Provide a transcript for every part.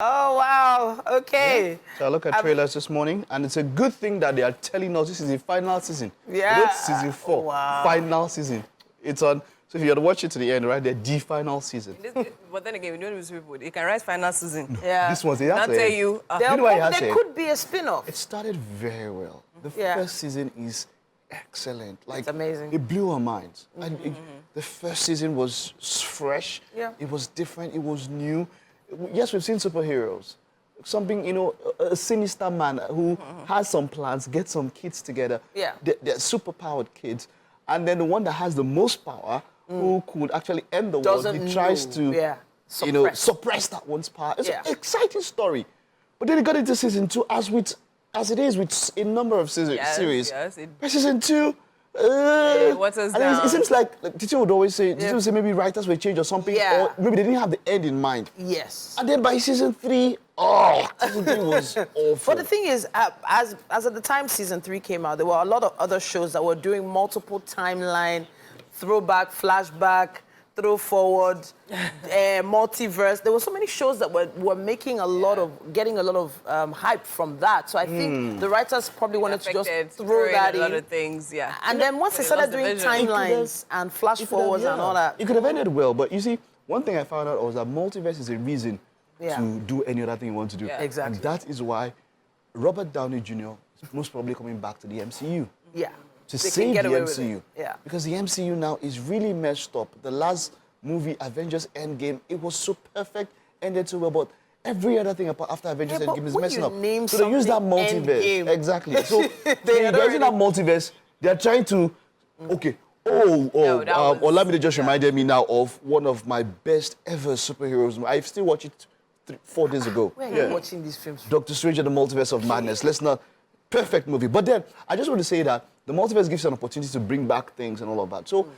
Oh, wow. Okay. Yeah. So I look at trailers this morning, and it's a good thing that they are telling us this is the final season. Yeah. Not season 4. Wow. Final season. It's on. So if you had to watch it to the end, right, the final season. But then again, we don't use people. You can write final season. No, Yeah. this one's I'll tell you. You know why it has there to could be a spin-off. It started very well. The Yeah. first season is excellent. Like, It's amazing. It blew our minds. The first season was fresh. Yeah. It was different. It was new. Yes, we've seen superheroes. Something, a sinister man who has some plans, get some kids together. Yeah. They're superpowered kids. And then the one that has the most power, who could actually end the world, he tries to, suppress that one's power. It's an exciting story. But then it got into season 2, as it is with a number of series. Yes, By season 2, what is that? It seems like Titi would always say, maybe writers were changed or something, or maybe they didn't have the end in mind. Yes. And then by season 3, season 3 was awful. But the thing is, as at the time season 3 came out, there were a lot of other shows that were doing multiple timeline, throwback, flashback, throw forward, multiverse. There were so many shows that were making getting a lot of hype from that. So I think the writers probably wanted to just throw that in. A lot of things, yeah. And then once they started doing timelines and flash forwards and all that. It could have ended well, but you see, one thing I found out was that multiverse is a reason to do any other thing you want to do. Yeah. Exactly. And that is why Robert Downey Jr. is most probably coming back to the MCU. Yeah. To save the MCU. Yeah. Because the MCU now is really messed up. The last movie, Avengers Endgame, it was so perfect, ended so well, but every other thing after Avengers Endgame is messing up. So they use that multiverse. Endgame. Exactly. So they're using that multiverse. They're trying to, Olamide just reminded me now of one of my best ever superheroes. I still watched it 4 days ago. Where are you watching these films? Doctor Strange and the Multiverse of Madness. Let's not... Perfect movie. But then, I just want to say that the multiverse gives you an opportunity to bring back things and all of that. So,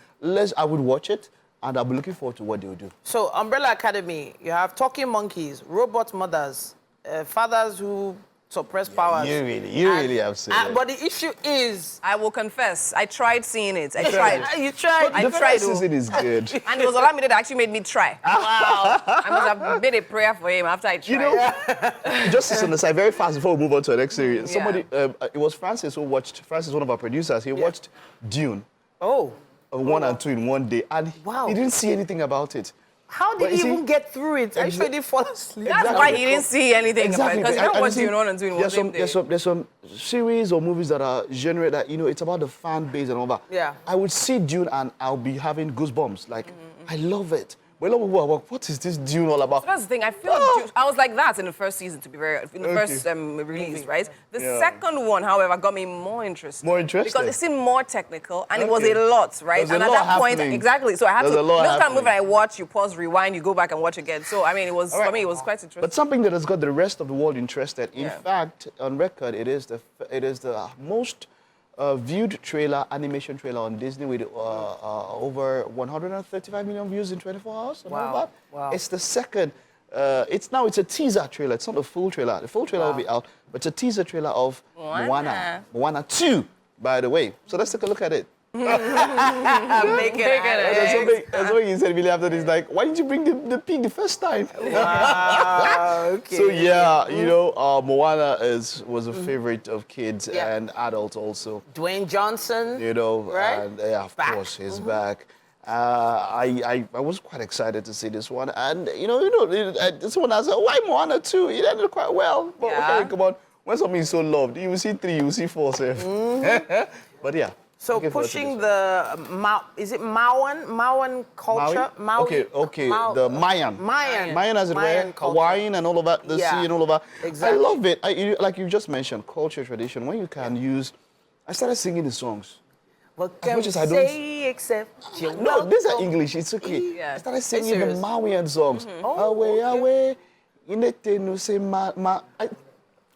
I would watch it, and I'll be looking forward to what they'll do. So, Umbrella Academy, you have talking monkeys, robot mothers, fathers who suppress powers. You really have seen it. But the issue is... I will confess, I tried seeing it. I tried. You tried? The first season is good. And it was Olamide that actually made me try. Wow. I must have made a prayer for him after I tried. Just on the side, very fast before we move on to the next series. Somebody, it was Francis who watched, Francis, one of our producers, he watched Dune. Oh. 1 and 2 in one day. And he didn't see anything about it. How did he even get through it? Are you sure he didn't fall asleep? That's why he didn't see anything about it. Because you don't watch Dune 1 and 2 in one same day. There's some series or movies that are generated that, it's about the fan base and all that. Yeah. I would see Dune and I'll be having goosebumps. Like, I love it. But a lot of people are like, what is this Dune all about? So that's the thing. I feel I was like that in the first season, to be very in the first release, right? The second one, however, got me more interested. More interested? Because it seemed more technical, and it was a lot, right? And at that point, exactly. So I had to. Those kind of movie I watch, you pause, rewind, you go back and watch again. So I mean, it was for me, it was quite interesting. But something that has got the rest of the world interested. In fact, on record, it is the most viewed animation trailer on Disney with over 135 million views in 24 hours. Wow. It's the second. It's a teaser trailer. It's not a full trailer. The full trailer will be out, but it's a teaser trailer of Moana. Moana 2, by the way. So let's take a look at it. Make it. That's what he said really after this. Like, why didn't you bring the pig the first time? Wow, okay. So Moana was a favorite of kids and adults also. Dwayne Johnson. Right? And of course he's back. I was quite excited to see this one, and this one has why Moana 2? It ended quite well. But okay, come on, when something is so loved, you will see 3, you will see 4, But yeah. So pushing the is it Mayan culture? Maui? Okay. The Mayan as it were, Hawaiian and all of that, the sea and all of that. Exactly. I love it. Like you just mentioned, culture, tradition. When you can use, I started singing the songs. What can we say except no, these are English. It's okay. Yeah. I started singing the Mauian songs. Away,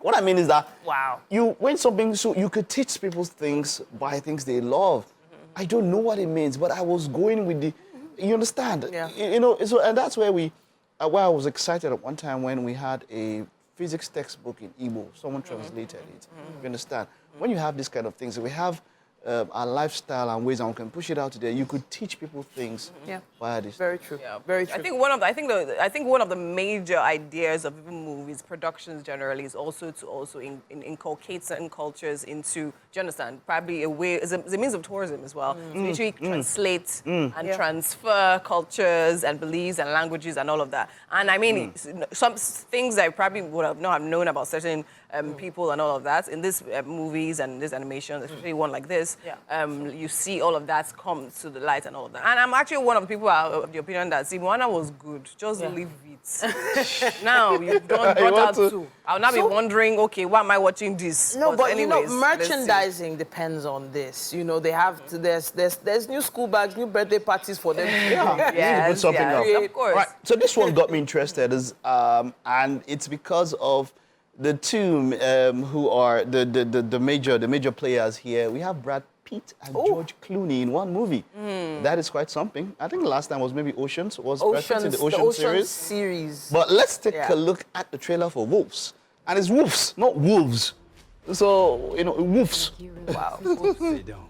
what I mean is that you could teach people things by things they love. I don't know what it means, but I was going with you understand? Yeah. And that's where I was excited at one time when we had a physics textbook in Igbo. Someone translated it. You understand? When you have these kind of things, we have our lifestyle and ways, and we can push it out there. You could teach people things via this. Very true. Yeah. Very true. I think one of the major ideas of even movies, productions generally, is also to inculcate certain cultures into, do you understand? Probably a way, as a means of tourism as well. To literally translate and transfer cultures and beliefs and languages and all of that. And I mean, some things I probably would have not have known about certain people and all of that in these movies and this animation, especially one like this. You see all of that come to the light and all of that. And I'm actually one of the people of the opinion that, see, Moana was good. Just leave it. Now, you've brought out two. I'll now be wondering, okay, why am I watching this? No, but anyways, you know, merchandising depends on this. You know, they have to, there's new school bags, new birthday parties for them. You put something up. Of course. Right, so this one got me interested, and it's because of the two who are the major players here. We have Brad Pitt and George Clooney in one movie. That is quite something. I think the last time was maybe Oceans. Was Brad Pitt in the Ocean series? But let's take a look at the trailer for Wolves. And it's wolves, not wolves. So, you know, wolves. Wow. They don't.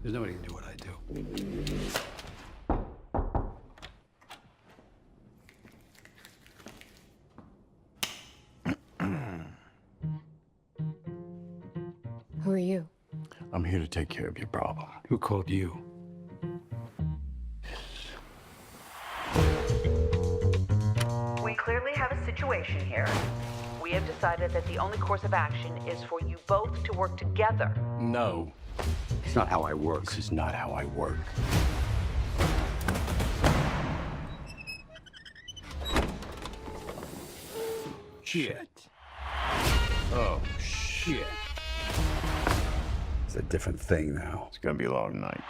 There's nobody can do what I do. Who are you? I'm here to take care of your problem. Who called you? We clearly have a situation here. We have decided that the only course of action is for you both to work together. No. It's not how I work. This is not how I work. Shit. Oh, shit. It's a different thing now. It's gonna be a long night.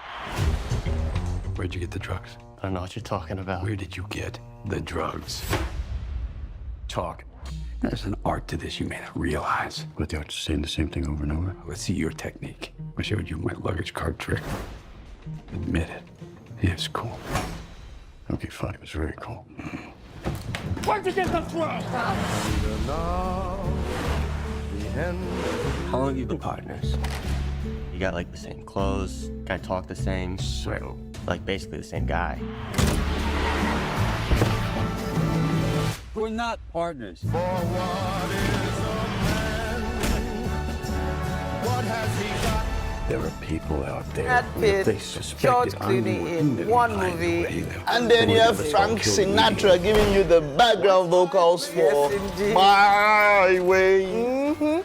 Where'd you get the drugs? I don't know what you're talking about. Where did you get the drugs? Talk. There's an art to this you may not realize. But the art is saying the same thing over and over. Let's see your technique. I showed you my luggage card trick. Admit it. Yeah, it's cool. Okay, fine. It was very cool. Where'd you get the drugs? How long have you been partners? You got like the same clothes, kind of talk the same. So, like basically the same guy. we're not partners. There are people out there. Brad Pitt, They suspected George I'm Clooney more in than one I movie. know either. And then you have Frank Sinatra giving you the background vocals for Yes, indeed. My Way.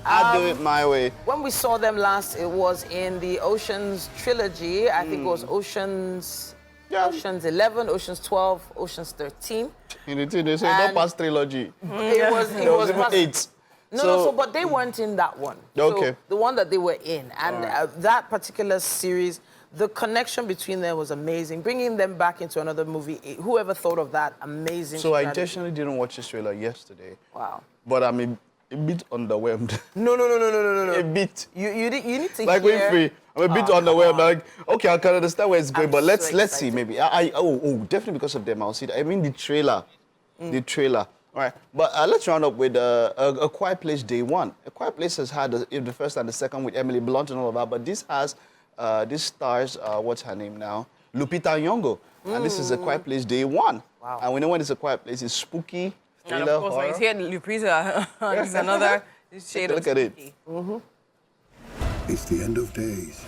I do it my way. When we saw them last, it was in the Oceans trilogy. I think it was Oceans 11, Oceans 12, Oceans 13. They say don't pass trilogy. It was There was even 8. No, but they weren't in that one. Okay. So the one that they were in. And that particular series, the connection between them was amazing. Bringing them back into another movie, whoever thought of that, amazing. So I strategy. intentionally didn't watch this trailer yesterday. Wow. But I'm a bit underwhelmed. No. A bit. You need to Like hear... Winfrey, I'm a bit underwhelmed. Like, okay, I can understand where it's going, I'm but let's so see. excited. Maybe definitely because of them, I'll see that. I mean the trailer, the trailer. All right, but let's round up with A Quiet Place Day One. A Quiet Place has had the first and the second with Emily Blunt and all of that, but this has this stars what's her name now, Lupita Nyong'o, and this is A Quiet Place Day One. Wow. And we know when it's a quiet place, it's spooky, thriller, And of course, horror. when you hear Lupita, it's another shade Look of at it. spooky. It's the end of days.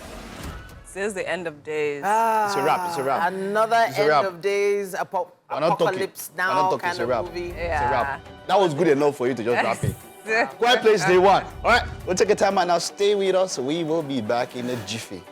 This is the end of days. It's a wrap. It's a wrap. Another It's a end wrap. of days, We're not talking. apocalypse We're not now talking. kind It's a of wrap. movie. It's a Yeah. wrap. That was good enough for you to just wrap it. Quiet Place Day One. All right, we'll take a time out now. Stay with us. We will be back in a jiffy.